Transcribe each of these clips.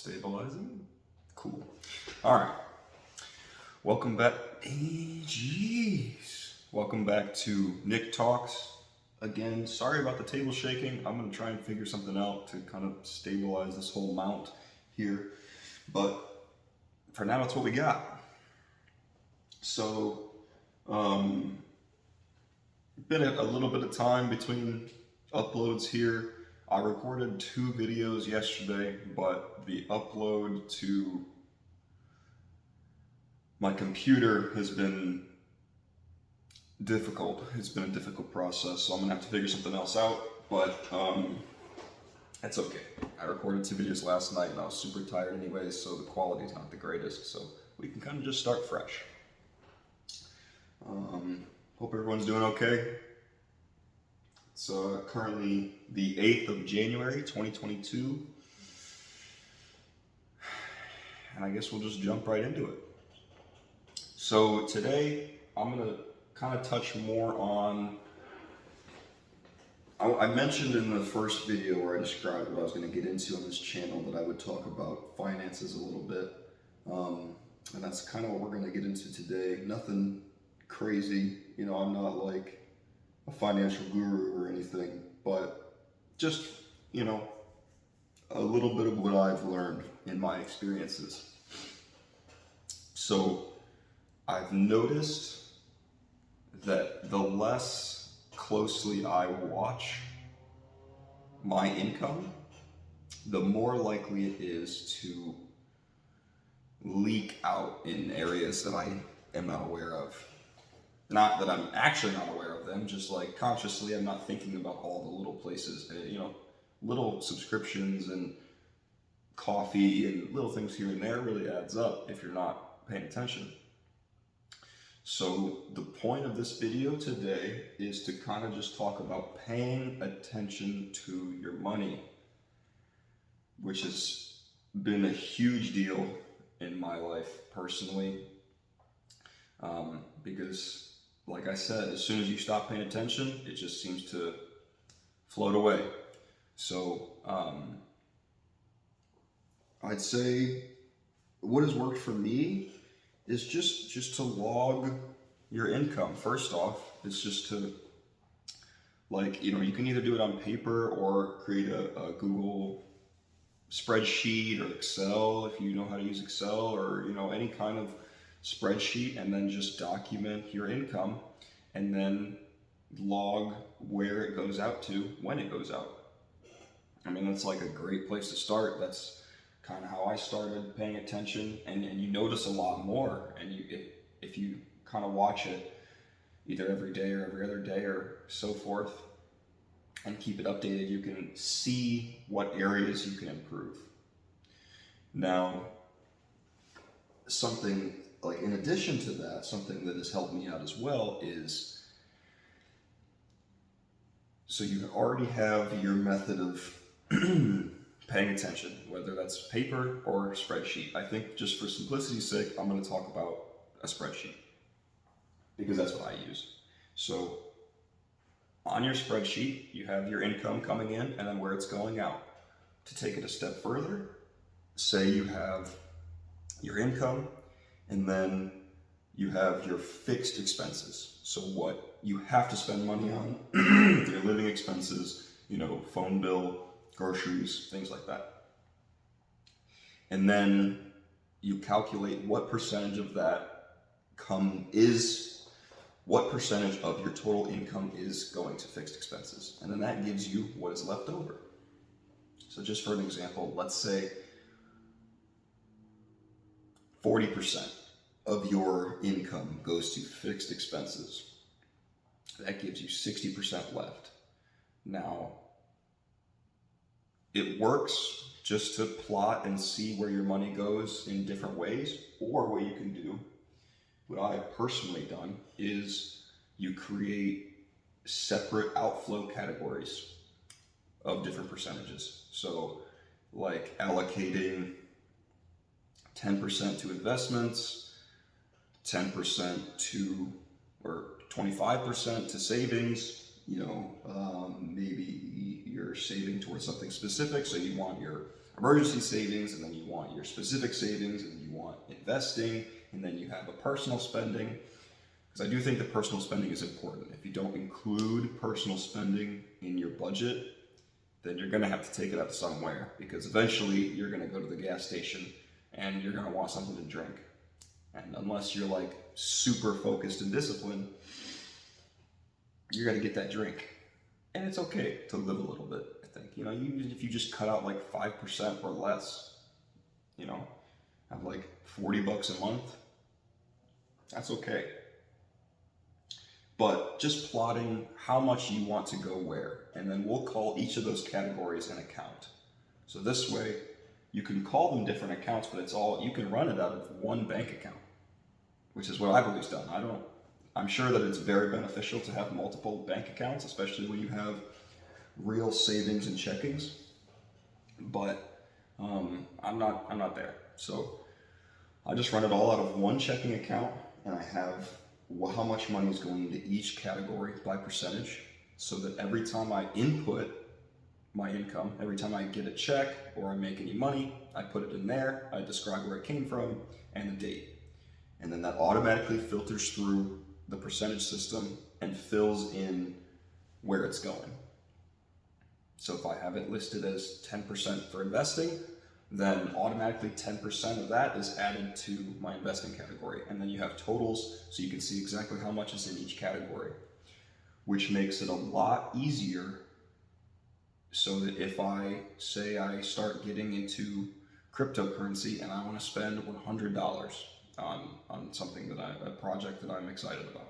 Stabilizing? Cool. All right. Welcome back. Jeez. Welcome back to NickTalks. Again, sorry about the table shaking. I'm going to try and figure something out to kind of stabilize this whole mount here. But for now, that's what we got. So, been a little bit of time between uploads here. I recorded 2 videos yesterday, but the upload to my computer has been difficult. It's been a difficult process, so I'm gonna have to figure something else out, but that's okay. I recorded 2 videos last night and I was super tired anyway, so the quality is not the greatest, so we can kind of just start fresh. Hope everyone's doing okay. It's currently the 8th of January, 2022. And I guess we'll just jump right into it. So today, I'm going to kind of touch more on, I mentioned in the first video where I described what I was going to get into on this channel that I would talk about finances a little bit. And that's kind of what we're going to get into today. Nothing crazy, you know, I'm not like a financial guru or anything, but just, you know, a little bit of what I've learned in my experiences. So I've noticed that the less closely I watch my income, the more likely it is to leak out in areas that I am not aware of. Not that I'm actually not aware of them, just like consciously I'm not thinking about all the little places, you know, little subscriptions and coffee and little things here and there really adds up if you're not paying attention. So the point of this video today is to kind of just talk about paying attention to your money, which has been a huge deal in my life personally, because like I said, as soon as you stop paying attention, it just seems to float away. So I'd say what has worked for me is just to log your income. First off, it's just to, like, you know, you can either do it on paper or create a Google spreadsheet or Excel if you know how to use Excel, or, you know, any kind of spreadsheet, and then just document your income and then log where it goes out to when it goes out. I mean, that's like a great place to start. That's kind of how I started paying attention, and you notice a lot more, and if you kind of watch it either every day or every other day or so forth and keep it updated, you can see what areas you can improve. Now, something like in addition to that, something that has helped me out as well is, so you already have your method of paying attention, whether that's paper or spreadsheet. I think just for simplicity's sake, I'm going to talk about a spreadsheet because that's what I use. So on your spreadsheet, you have your income coming in and then where it's going out. To take it a step further, say you have your income and then you have your fixed expenses. So what you have to spend money on, your living expenses, you know, phone bill, groceries, things like that. And then you calculate what percentage of that what percentage of your total income is going to fixed expenses. And then that gives you what is left over. So just for an example, let's say 40% of your income goes to fixed expenses. That gives you 60% left. Now, it works just to plot and see where your money goes in different ways, or what you can do, what I've personally done, is you create separate outflow categories of different percentages. So like allocating 10% to investments, 10% to, or 25% to savings, maybe you're saving towards something specific. So you want your emergency savings, and then you want your specific savings, and you want investing, and then you have a personal spending. Because I do think that personal spending is important. If you don't include personal spending in your budget, then you're going to have to take it out somewhere, because eventually you're going to go to the gas station and you're going to want something to drink. And unless you're like super focused and disciplined, you're going to get that drink. And it's okay to live a little bit, I think. If you just cut out like 5% or less, have like $40 a month, that's okay. But just plotting how much you want to go where, and then we'll call each of those categories an account. So this way, you can call them different accounts, but you can run it out of one bank account, which is what I've always done. I'm sure that it's very beneficial to have multiple bank accounts, especially when you have real savings and checkings, but I'm not there. So I just run it all out of one checking account, and I have how much money is going into each category by percentage, so that every time I input my income, every time I get a check or I make any money, I put it in there, I describe where it came from and the date. And then that automatically filters through the percentage system and fills in where it's going. So if I have it listed as 10% for investing, then automatically 10% of that is added to my investing category. And then you have totals, so you can see exactly how much is in each category, which makes it a lot easier. So that if I say I start getting into cryptocurrency and I want to spend $100 on something a project that I'm excited about,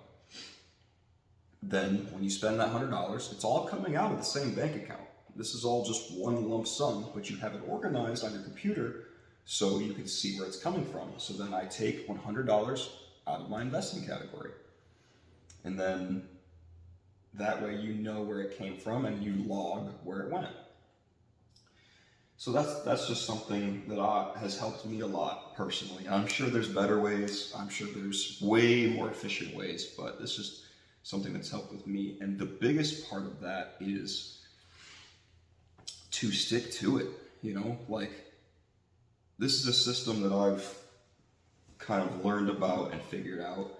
then when you spend that $100, it's all coming out of the same bank account. This is all just one lump sum, but you have it organized on your computer so you can see where it's coming from. So then I take $100 out of my investing category. And then that way you know where it came from and you log where it went. So that's just something that has helped me a lot personally. I'm sure there's better ways. I'm sure there's way more efficient ways, but this is something that's helped with me. And the biggest part of that is to stick to it. This is a system that I've kind of learned about and figured out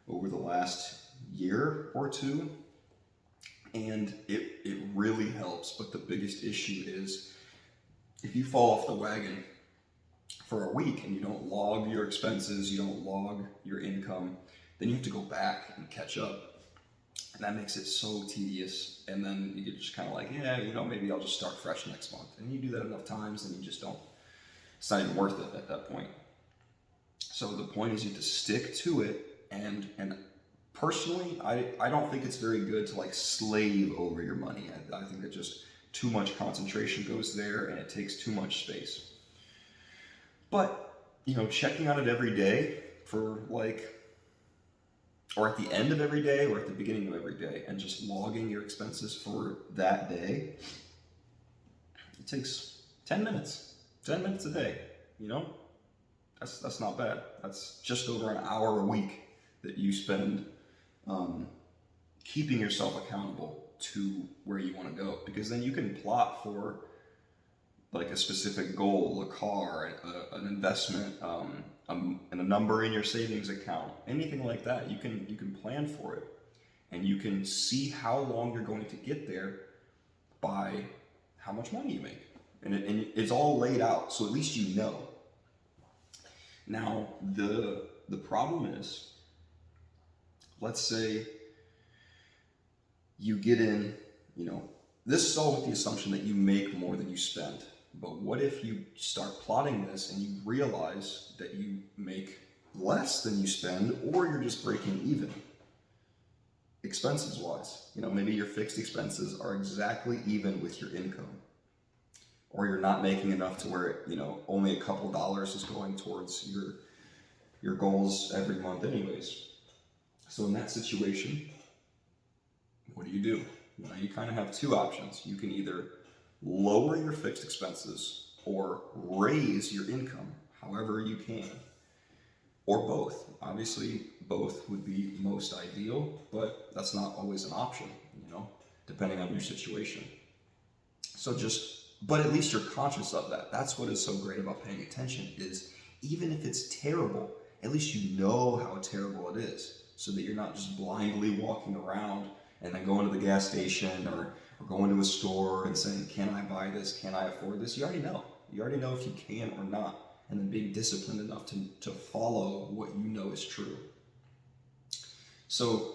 over the last year or two, and it really helps. But the biggest issue is if you fall off the wagon for a week and you don't log your expenses, you don't log your income, then you have to go back and catch up. And that makes it so tedious. And then you get just kind of like, maybe I'll just start fresh next month. And you do that enough times and you just don't, it's not even worth it at that point. So the point is you have to stick to it. And personally, I don't think it's very good to like slave over your money. I think that just too much concentration goes there and it takes too much space. But, checking on it every day for or at the end of every day or at the beginning of every day, and just logging your expenses for that day, it takes 10 minutes a day, that's not bad. That's just over an hour a week that you spend keeping yourself accountable to where you want to go, because then you can plot for like a specific goal, a car, an investment, and a number in your savings account, anything like that. You can plan for it, and you can see how long you're going to get there by how much money you make, and it's all laid out, so at least you know. Now the problem is, let's say you get in, this is all with the assumption that you make more than you spend. But what if you start plotting this and you realize that you make less than you spend, or you're just breaking even expenses wise? Maybe your fixed expenses are exactly even with your income, or you're not making enough to where, only a couple dollars is going towards your goals every month anyways. So in that situation, what do? You kind of have two options. You can either lower your fixed expenses or raise your income however you can, or both. Obviously, both would be most ideal, but that's not always an option, depending on your situation. But at least you're conscious of that. That's what is so great about paying attention, is even if it's terrible, at least you know how terrible it is, so that you're not just blindly walking around and then going to the gas station or going to a store and saying, can I buy this? Can I afford this? You already know. You already know if you can or not. And then being disciplined enough to follow what you know is true. So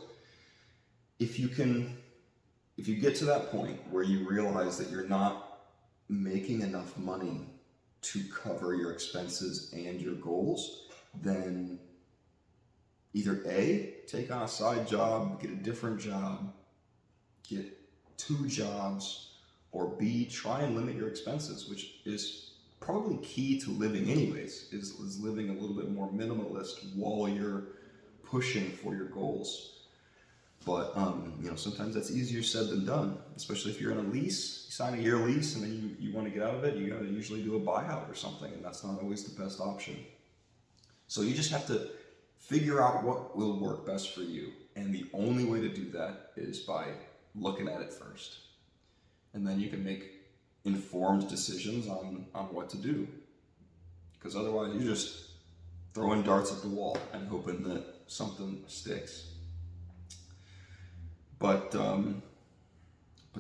if you get to that point where you realize that you're not making enough money to cover your expenses and your goals, then either A, take on a side job, get a different job, get 2 jobs, or B, try and limit your expenses, which is probably key to living anyways, is living a little bit more minimalist while you're pushing for your goals. But sometimes that's easier said than done, especially if you're in a lease. You sign a year lease and then you want to get out of it, you gotta usually do a buyout or something, and that's not always the best option. So you just have to figure out what will work best for you. And the only way to do that is by looking at it first. And then you can make informed decisions on what to do. Because otherwise you're just throwing darts at the wall and hoping that something sticks. But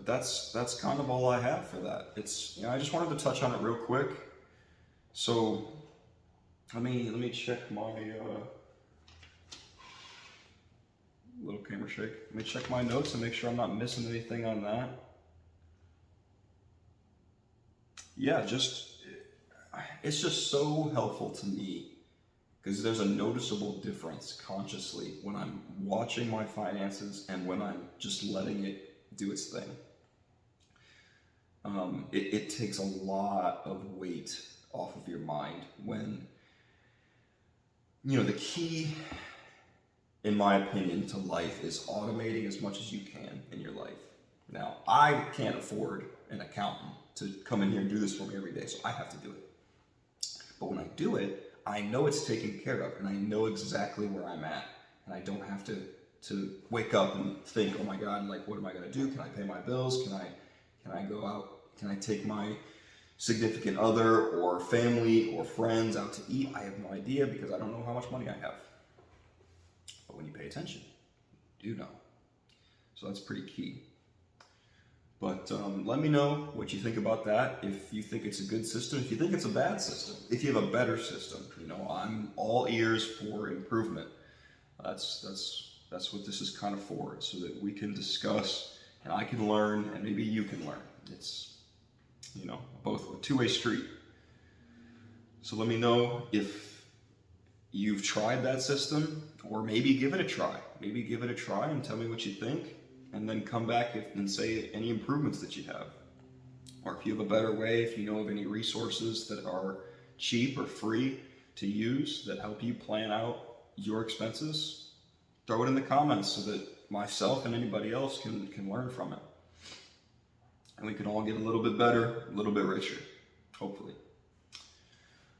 that's kind of all I have for that. I just wanted to touch on it real quick. So let me check my little camera shake. Let me check my notes and make sure I'm not missing anything on that. Yeah, it's just so helpful to me, because there's a noticeable difference consciously when I'm watching my finances and when I'm just letting it do its thing. It takes a lot of weight off of your mind when, the key, in my opinion, to life is automating as much as you can in your life. Now, I can't afford an accountant to come in here and do this for me every day, so I have to do it. But when I do it, I know it's taken care of, and I know exactly where I'm at, and I don't have to wake up and think, oh my God, what am I gonna do? Can I pay my bills? Can I go out? Can I take my significant other or family or friends out to eat? I have no idea, because I don't know how much money I have. But when you pay attention, you do know. So that's pretty key. But let me know what you think about that. If you think it's a good system, if you think it's a bad system, if you have a better system, I'm all ears for improvement. That's what this is kind of for, so that we can discuss and I can learn and maybe you can learn. It's both a two-way street. So let me know if you've tried that system, or maybe give it a try. Maybe give it a try and tell me what you think. And then come back and say any improvements that you have. Or if you have a better way, if you know of any resources that are cheap or free to use that help you plan out your expenses, throw it in the comments so that myself and anybody else can learn from it. And we can all get a little bit better, a little bit richer, hopefully.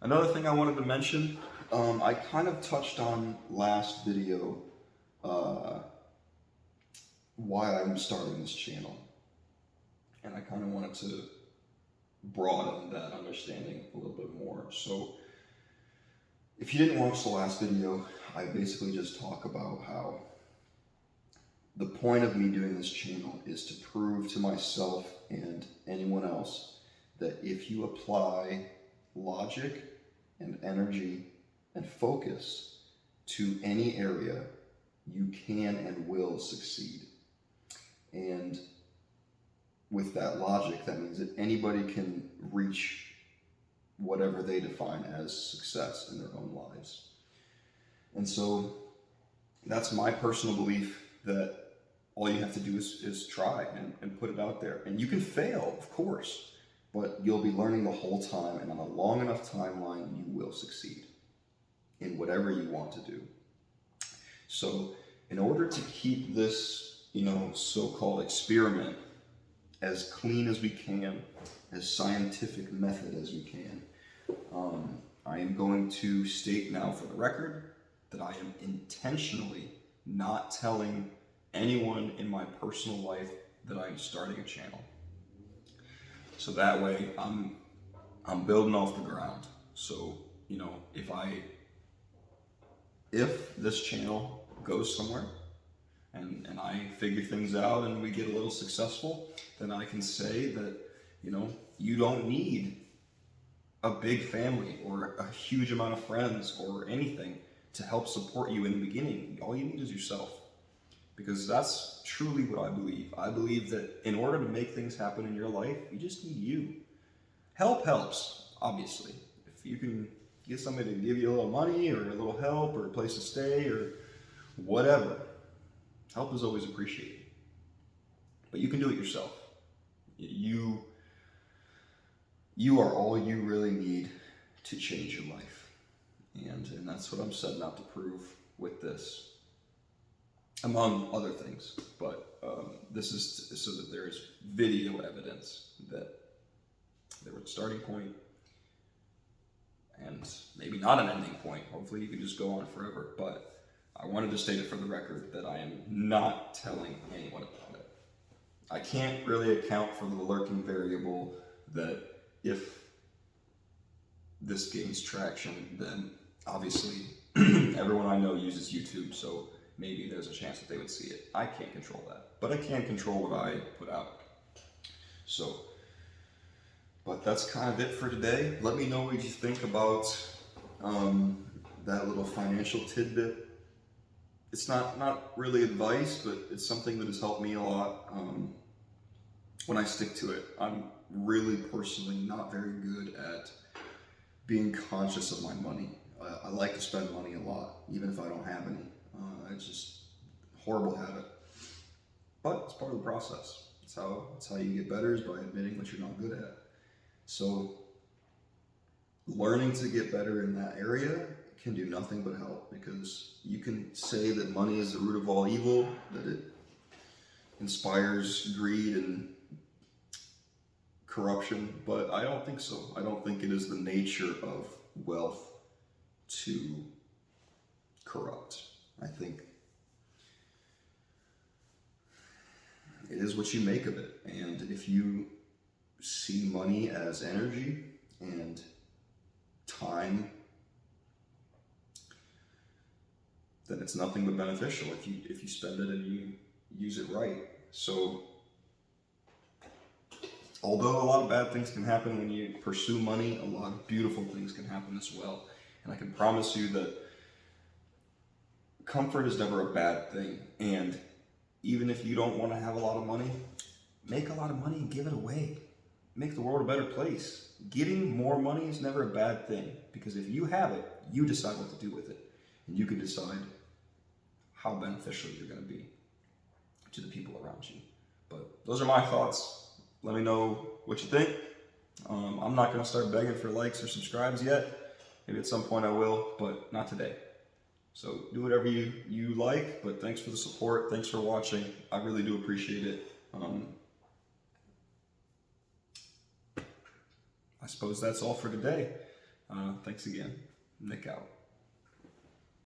Another thing I wanted to mention, I kind of touched on last video, why I'm starting this channel, and I kind of wanted to broaden that understanding a little bit more. So if you didn't watch the last video, I basically just talk about how the point of me doing this channel is to prove to myself and anyone else that if you apply logic and energy and focus to any area, you can and will succeed. And with that logic, that means that anybody can reach whatever they define as success in their own lives. And so that's my personal belief, that all you have to do is try and put it out there. And you can fail, of course, but you'll be learning the whole time, and on a long enough timeline, you will succeed in whatever you want to do. So in order to keep this so-called experiment as clean as we can, as scientific method as we can, I am going to state now for the record that I am intentionally not telling anyone in my personal life that I'm starting a channel. So that way I'm building off the ground. So, you know, if this channel goes somewhere and I figure things out and we get a little successful, then I can say that, you know, you don't need a big family or a huge amount of friends or anything to help support you in the beginning. All you need is yourself. Because that's truly what I believe. I believe that in order to make things happen in your life, you just need you. Help helps, obviously. If you can get somebody to give you a little money or a little help or a place to stay or whatever, help is always appreciated. But you can do it yourself. You are all you really need to change your life. And that's what I'm setting out to prove with this. Among other things, but this is so that there is video evidence that there was a starting point and maybe not an ending point. Hopefully you can just go on forever, but I wanted to state it for the record that I am not telling anyone about it. I can't really account for the lurking variable that if this gains traction, then obviously everyone I know uses YouTube, so maybe there's a chance that they would see it. I can't control that, but I can control what I put out. So, but that's kind of it for today. Let me know what you think about that little financial tidbit. It's not really advice, but it's something that has helped me a lot when I stick to it. I'm really personally not very good at being conscious of my money. I like to spend money a lot, even if I don't have any. It's just a horrible habit, but it's part of the process. It's how you get better, is by admitting what you're not good at. So learning to get better in that area can do nothing but help, because you can say that money is the root of all evil, that it inspires greed and corruption, but I don't think so. I don't think it is the nature of wealth to corrupt. I think it is what you make of it. And if you see money as energy and time, then it's nothing but beneficial if you spend it and you use it right. So although a lot of bad things can happen when you pursue money, a lot of beautiful things can happen as well. And I can promise you that comfort is never a bad thing. And even if you don't want to have a lot of money, make a lot of money and give it away. Make the world a better place. Getting more money is never a bad thing, because if you have it, you decide what to do with it. And you can decide how beneficial you're going to be to the people around you. But those are my thoughts. Let me know what you think. I'm not going to start begging for likes or subscribes yet. Maybe at some point I will, but not today. So do whatever you like, but thanks for the support. Thanks for watching. I really do appreciate it. I suppose that's all for today. Thanks again. Nick out.